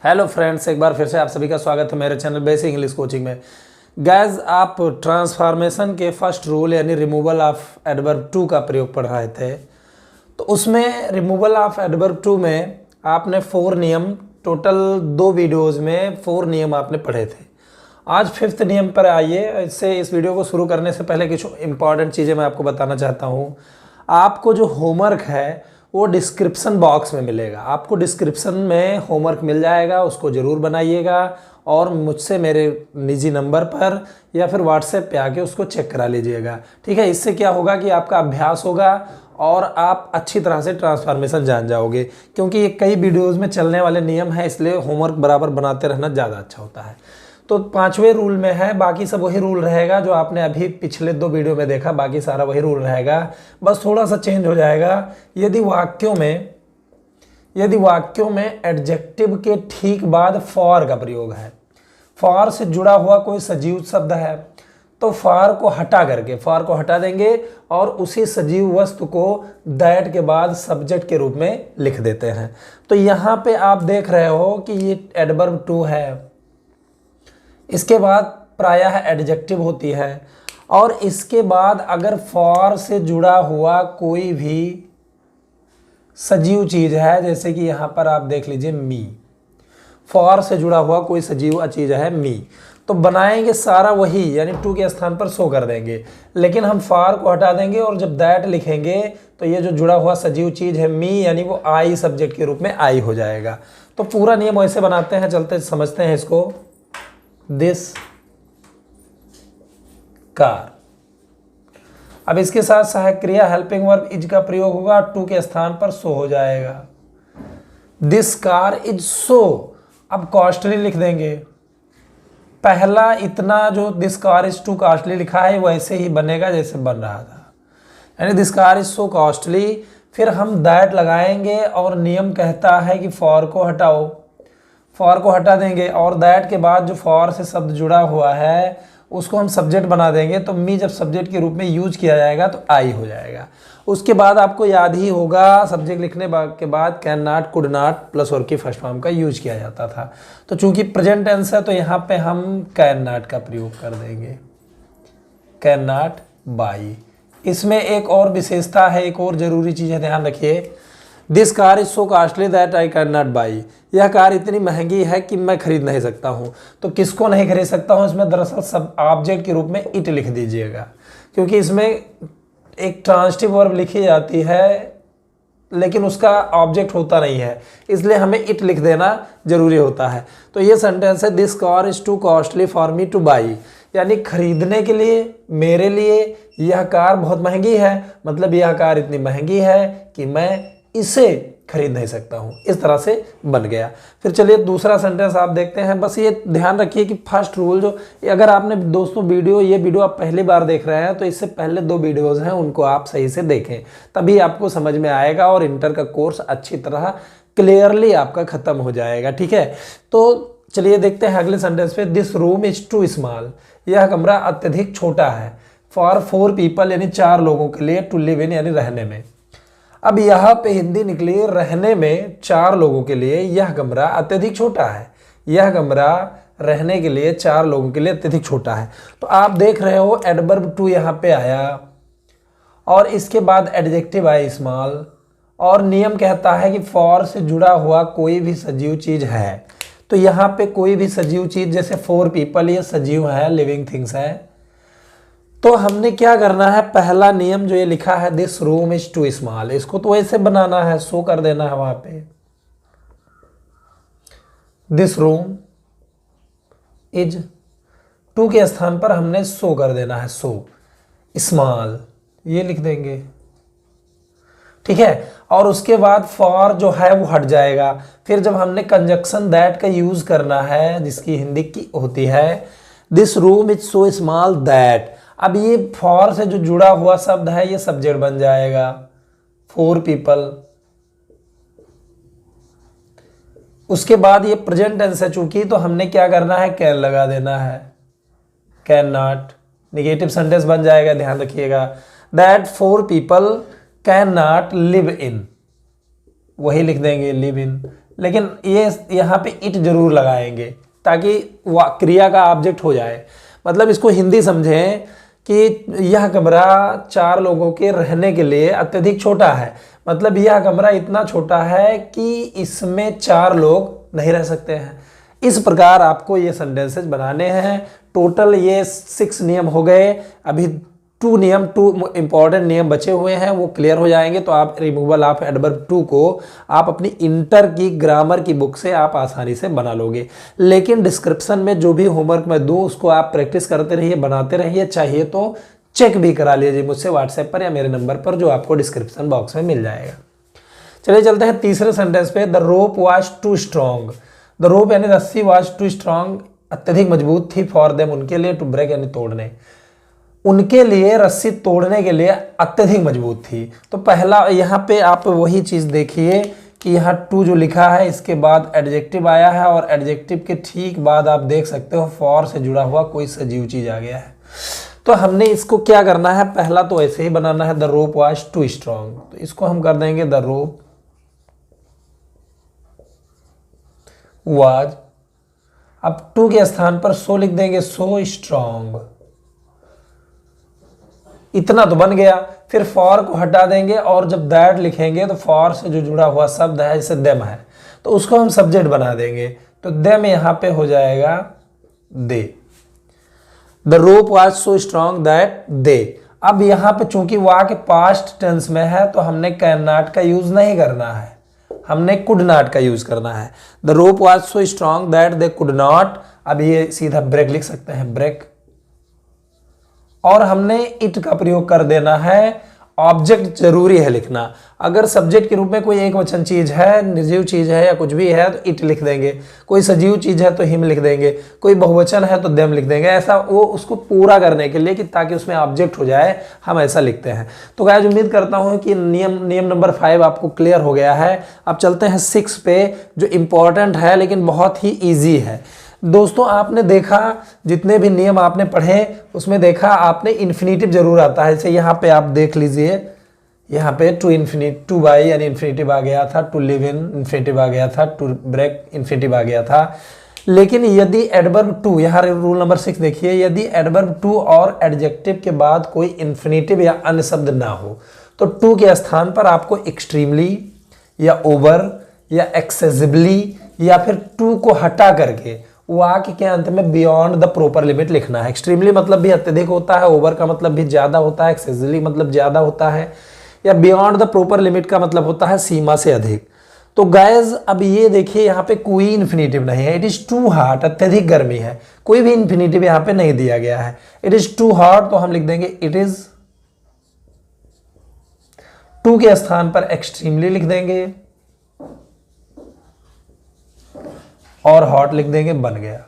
Hello friends, एक बार फिर से आप सभी का स्वागत है मेरे चैनल बेसिक इंग्लिश कोचिंग में। गैस, आप ट्रांसफॉर्मेशन के फर्स्ट रूल यानी रिमूवल ऑफ एडवर्ब टू का प्रयोग पढ़ रहे थे। तो उसमें रिमूवल ऑफ एडवर्ब टू में आपने 4 नियम, टोटल 2 वीडियोज़ में 4 नियम आपने पढ़े थे। आज 5th नियम पर आइए। इस वीडियो को शुरू करने से पहले कुछ इंपॉर्टेंट चीज़ें मैं आपको बताना चाहता हूँ। आपको जो होमवर्क है वो डिस्क्रिप्शन बॉक्स में मिलेगा। आपको डिस्क्रिप्शन में होमवर्क मिल जाएगा, उसको ज़रूर बनाइएगा और मुझसे मेरे निजी नंबर पर या फिर व्हाट्सएप पे आके उसको चेक करा लीजिएगा। ठीक है, इससे क्या होगा कि आपका अभ्यास होगा और आप अच्छी तरह से ट्रांसफॉर्मेशन जान जाओगे, क्योंकि ये कई वीडियोज़ में चलने वाले नियम हैं, इसलिए होमवर्क बराबर बनाते रहना ज़्यादा अच्छा होता है। तो 5वें रूल में है, बाकी सब वही रूल रहेगा जो आपने अभी पिछले 2 वीडियो में देखा, बाकी सारा वही रूल रहेगा, बस थोड़ा सा चेंज हो जाएगा। यदि वाक्यों में एडजेक्टिव के ठीक बाद फॉर का प्रयोग है, फॉर से जुड़ा हुआ कोई सजीव शब्द है, तो फॉर को हटा देंगे और उसी सजीव वस्तु को दैट के बाद सब्जेक्ट के रूप में लिख देते हैं। तो यहाँ पे आप देख रहे हो कि ये एडवर्ब टू है, इसके बाद प्रायः एडजेक्टिव होती है और इसके बाद अगर फॉर से जुड़ा हुआ कोई भी सजीव चीज़ है, जैसे कि यहाँ पर आप देख लीजिए मी, फॉर से जुड़ा हुआ कोई सजीव चीज़ है मी, तो बनाएंगे सारा वही, यानी टू के स्थान पर सो कर देंगे, लेकिन हम फॉर को हटा देंगे और जब दैट लिखेंगे तो ये जो जुड़ा हुआ सजीव चीज़ है मी, यानी वो आई सब्जेक्ट के रूप में आई हो जाएगा। तो पूरा नियम वैसे बनाते हैं, चलते समझते हैं इसको। दिस कार, अब इसके साथ सहायक क्रिया हेल्पिंग वर्ब इज का प्रयोग होगा, टू के स्थान पर सो हो जाएगा। दिस कार इज सो, अब कॉस्टली लिख देंगे। पहला इतना जो this car is to costly लिखा है वैसे ही बनेगा जैसे बन रहा था, यानी this car is so costly. फिर हम दैट लगाएंगे और नियम कहता है कि फॉर को हटाओ, फॉर को हटा देंगे और दैट के बाद जो फॉर से शब्द जुड़ा हुआ है उसको हम सब्जेक्ट बना देंगे, तो मी जब सब्जेक्ट के रूप में यूज किया जाएगा तो आई हो जाएगा। उसके बाद आपको याद ही होगा, सब्जेक्ट लिखने के बाद can not, could not plus और की फर्स्ट फॉर्म का यूज किया जाता था। तो चूंकि प्रेजेंट टेंस है तो यहाँ पे हम कैन नॉट का प्रयोग कर देंगे, कैन नॉट बाई। इसमें एक और विशेषता है, एक और जरूरी चीज़ है, ध्यान रखिए। This car is so costly that I can not by, यह कार इतनी महंगी है कि मैं खरीद नहीं सकता हूँ। तो किसको नहीं खरीद सकता हूँ, इसमें दरअसल सब ऑब्जेक्ट के रूप में इट लिख दीजिएगा, क्योंकि इसमें एक ट्रांजिटिव वर्ब लिखी जाती है लेकिन उसका ऑब्जेक्ट होता नहीं है, इसलिए हमें इट लिख देना जरूरी होता है। तो ये सेंटेंस है, this car is to costly for me two by, यानी खरीदने के लिए, मेरे लिए यह कार बहुत महंगी है, मतलब यह कार इतनी महंगी है कि मैं इसे खरीद नहीं सकता हूं। इस तरह से बन गया। फिर चलिए दूसरा सेंटेंस आप देखते हैं। बस ये ध्यान रखिए कि फर्स्ट रूल जो, अगर आपने दोस्तों ये वीडियो आप पहली बार देख रहे हैं तो इससे पहले 2 वीडियोस हैं, उनको आप सही से देखें, तभी आपको समझ में आएगा और इंटर का कोर्स अच्छी तरह क्लियरली आपका खत्म हो जाएगा। ठीक है, तो चलिए देखते हैं अगले सेंटेंस पे। This room is too small, यह कमरा अत्यधिक छोटा है, फॉर 4 पीपल यानी 4 लोगों के लिए, टू लिव इन यानी रहने में। अब यहाँ पे हिंदी निकली रहने में 4 लोगों के लिए, यह कमरा अत्यधिक छोटा है, यह कमरा रहने के लिए 4 लोगों के लिए अत्यधिक छोटा है। तो आप देख रहे हो एडवर्ब टू यहाँ पे आया और इसके बाद एडजेक्टिव आया स्मॉल, और नियम कहता है कि फॉर से जुड़ा हुआ कोई भी सजीव चीज है। तो यहाँ पे कोई भी सजीव चीज, जैसे 4 पीपल, ये सजीव है, लिविंग थिंग्स है। तो हमने क्या करना है, पहला नियम जो ये लिखा है this room is too small, इसको तो ऐसे बनाना है, सो कर देना है वहां पे, दिस रूम इज, टू के स्थान पर हमने सो कर देना है, सो स्मॉल ये लिख देंगे। ठीक है, और उसके बाद फॉर जो है वो हट जाएगा। फिर जब हमने कंजक्शन दैट का यूज करना है, जिसकी हिंदी की होती है this room is so small that, अब ये फॉर से जो जुड़ा हुआ शब्द है ये सब्जेक्ट बन जाएगा, 4 पीपल। उसके बाद ये प्रेजेंट टेंस है चूंकि, तो हमने क्या करना है, कैन लगा देना है, कैन नॉट, निगेटिव सेंटेंस बन जाएगा, ध्यान रखिएगा। That 4 people can not live in, वही लिख देंगे लिव इन, लेकिन ये यहाँ पे इट जरूर लगाएंगे ताकि क्रिया का ऑब्जेक्ट हो जाए। मतलब इसको हिंदी समझें कि यह कमरा 4 लोगों के रहने के लिए अत्यधिक छोटा है। मतलब यह कमरा इतना छोटा है कि इसमें 4 लोग नहीं रह सकते हैं। इस प्रकार आपको ये सेंटेंसेस बनाने हैं। टोटल ये 6 नियम हो गए। अभी 2 इंपॉर्टेंट नियम बचे हुए हैं, वो क्लियर हो जाएंगे तो आप रिमूवल ऑफ एडवर्ब टू को आप अपनी इंटर की ग्रामर की बुक से आप आसानी से बना लोगे। लेकिन डिस्क्रिप्शन में जो भी होमवर्क मैं दूँ उसको आप प्रैक्टिस करते रहिए, बनाते रहिए। चाहिए तो चेक भी करा लीजिए मुझसे व्हाट्सएप पर या मेरे नंबर पर जो आपको डिस्क्रिप्शन बॉक्स में मिल जाएगा। चलिए चलते हैं तीसरे सेंटेंस पे। The rope was too strong. The rope यानी रस्सी वॉज टू स्ट्रॉन्ग, अत्यधिक मजबूत थी। फॉर देम उनके लिए, टू ब्रेक यानी तोड़ने, उनके लिए रस्सी तोड़ने के लिए अत्यधिक मजबूत थी। तो पहला यहाँ पे आप वही चीज़ देखिए कि यहाँ टू जो लिखा है इसके बाद एडजेक्टिव आया है और एडजेक्टिव के ठीक बाद आप देख सकते हो फॉर से जुड़ा हुआ कोई सजीव चीज़ आ गया है। तो हमने इसको क्या करना है, पहला तो ऐसे ही बनाना है the rope was too strong, तो इसको हम कर देंगे द रोप वाज, अब टू के स्थान पर सो लिख देंगे, सो स्ट्रॉन्ग। इतना तो बन गया। फिर फॉर को हटा देंगे और जब दैट लिखेंगे तो फॉर से जो जुड़ा हुआ शब्द है जैसे देम है तो उसको हम सब्जेक्ट बना देंगे। तो देम यहां पे हो जाएगा they. The rope was so strong that they. अब यहां पे चूंकि वाह के पास्ट टेंस में है तो हमने कैन नॉट का यूज नहीं करना है, हमने कुड नॉट का यूज करना है। The rope was so strong that they could not. अब ये सीधा ब्रेक लिख सकते हैं, ब्रेक। और हमने इट का प्रयोग कर देना है। ऑब्जेक्ट जरूरी है लिखना। अगर सब्जेक्ट के रूप में कोई एक वचन चीज है, निर्जीव चीज है या कुछ भी है तो इट लिख देंगे, कोई सजीव चीज है तो हिम लिख देंगे, कोई बहुवचन है तो देम लिख देंगे। ऐसा वो उसको पूरा करने के लिए कि ताकि उसमें ऑब्जेक्ट हो जाए हम ऐसा लिखते हैं। तो गाइस उम्मीद करता हूं कि नियम नंबर 5 आपको क्लियर हो गया है। अब चलते हैं 6 पे जो इंपॉर्टेंट है लेकिन बहुत ही ईजी है। दोस्तों आपने देखा जितने भी नियम आपने पढ़े उसमें देखा आपने इन्फिनेटिव जरूर आता है। जैसे यहाँ पे आप देख लीजिए, यहाँ पे टू बाई यानी इन्फिनेटिव आ गया था, टू लिव इन इन्फिनेटिव आ गया था, टू ब्रेक इन्फिनेटिव आ गया था। लेकिन यदि एडवर्ब टू, यहाँ रूल नंबर 6 देखिए, यदि एडवर्ब टू और एडजेक्टिव के बाद कोई इन्फिनेटिव या अन्य शब्द ना हो तो टू के स्थान पर आपको एक्सट्रीमली या ओवर या एक्सेसिबली या फिर टू को हटा करके वाक्य के अंत में बियॉन्ड द प्रॉपर लिमिट लिखना है। एक्सट्रीमली मतलब भी अत्यधिक होता है, ओवर का मतलब भी ज्यादा होता है, एक्सेसिवली मतलब ज्यादा होता है, या बियॉन्ड द प्रॉपर लिमिट का मतलब होता है सीमा से अधिक। तो गाइज अब ये देखिए यहाँ पे कोई इन्फिनेटिव नहीं है। इट इज टू हॉट, अत्यधिक गर्मी है, कोई भी इन्फिनेटिव यहाँ पे नहीं दिया गया है। इट इज टू हॉट तो हम लिख देंगे इट इज, टू के स्थान पर एक्सट्रीमली लिख देंगे और हॉट लिख देंगे, बन गया।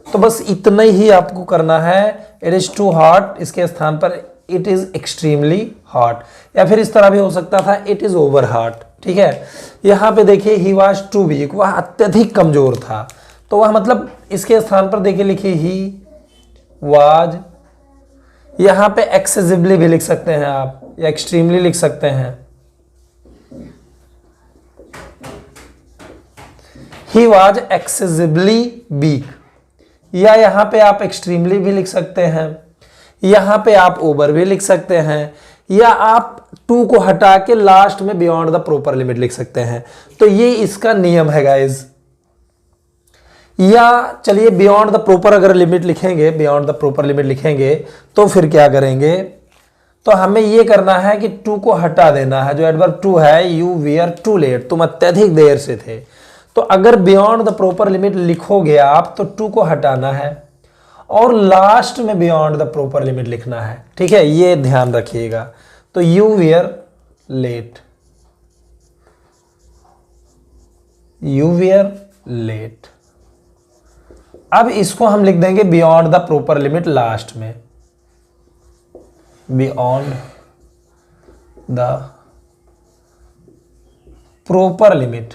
तो बस इतना ही आपको करना है। इट इज टू हॉट, इसके स्थान पर इट इज एक्सट्रीमली हॉट, या फिर इस तरह भी हो सकता था इट इज ओवर हॉट। ठीक है, यहां पे देखिए ही वाज टू वीक, वह अत्यधिक कमजोर था, तो वह मतलब इसके स्थान पर देखिए लिखिए ही वाज। यहां पे एक्सेसिबली भी लिख सकते हैं आप या एक्सट्रीमली लिख सकते हैं। He was excessively weak, या यहां पे आप एक्सट्रीमली भी लिख सकते हैं, यहां पे आप ओवर भी लिख सकते हैं, या आप टू को हटा के लास्ट में बियॉन्ड द प्रॉपर लिमिट लिख सकते हैं। तो ये इसका नियम है गाइज। या चलिए बियॉन्ड द प्रॉपर अगर लिमिट लिखेंगे, बियॉन्ड द प्रॉपर लिमिट लिखेंगे तो फिर क्या करेंगे, तो हमें ये करना है कि टू को हटा देना है। जो एडवर्ब टू है, यू वेयर टू लेट, तुम अत्यधिक देर से थे। तो अगर बियॉन्ड द प्रॉपर लिमिट लिखोगे आप तो टू को हटाना है और लास्ट में बियॉन्ड द प्रॉपर लिमिट लिखना है। ठीक है, ये ध्यान रखिएगा। तो you were late, you were late. अब इसको हम लिख देंगे beyond the proper limit last में, बियॉन्ड द प्रॉपर लिमिट,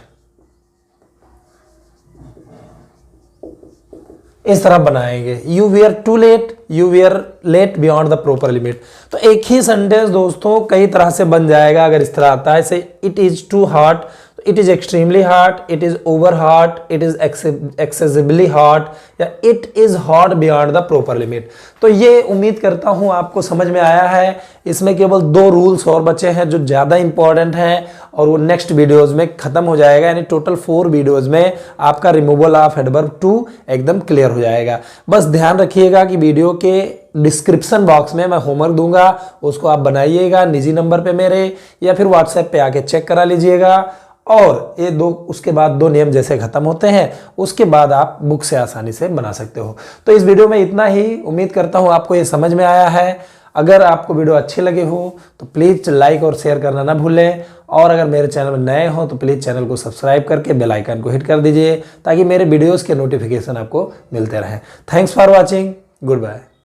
इस तरह बनाएंगे। You were too late, you were late beyond the proper limit. तो एक ही सेंटेंस दोस्तों कई तरह से बन जाएगा अगर इस तरह आता है। जैसे it is too hot, it is extremely hot, it is over hot, it is excessively hot, या it is hot beyond the proper limit. तो ये उम्मीद करता हूं आपको समझ में आया है। इसमें केवल 2 रूल्स और बचे हैं जो ज्यादा इंपॉर्टेंट हैं और वो नेक्स्ट वीडियोस में खत्म हो जाएगा, यानी टोटल 4 वीडियोस में आपका रिमूवल ऑफ एडवर्ब टू एकदम क्लियर हो जाएगा। बस ध्यान रखिएगा कि वीडियो के डिस्क्रिप्शन बॉक्स में मैं होमवर्क दूंगा, उसको आप बनाइएगा निजी नंबर पे मेरे, या फिर व्हाट्सएप पे आके चेक करा लीजिएगा। और ये 2 उसके बाद 2 नियम जैसे खत्म होते हैं उसके बाद आप बुक से आसानी से बना सकते हो। तो इस वीडियो में इतना ही। उम्मीद करता हूं आपको ये समझ में आया है। अगर आपको वीडियो अच्छी लगी हो तो प्लीज़ लाइक और शेयर करना ना भूलें, और अगर मेरे चैनल में नए हो तो प्लीज़ चैनल को सब्सक्राइब करके बेल आइकन को हिट कर दीजिए ताकि मेरे वीडियोस के नोटिफिकेशन आपको मिलते रहें। Thanks for watching, good bye.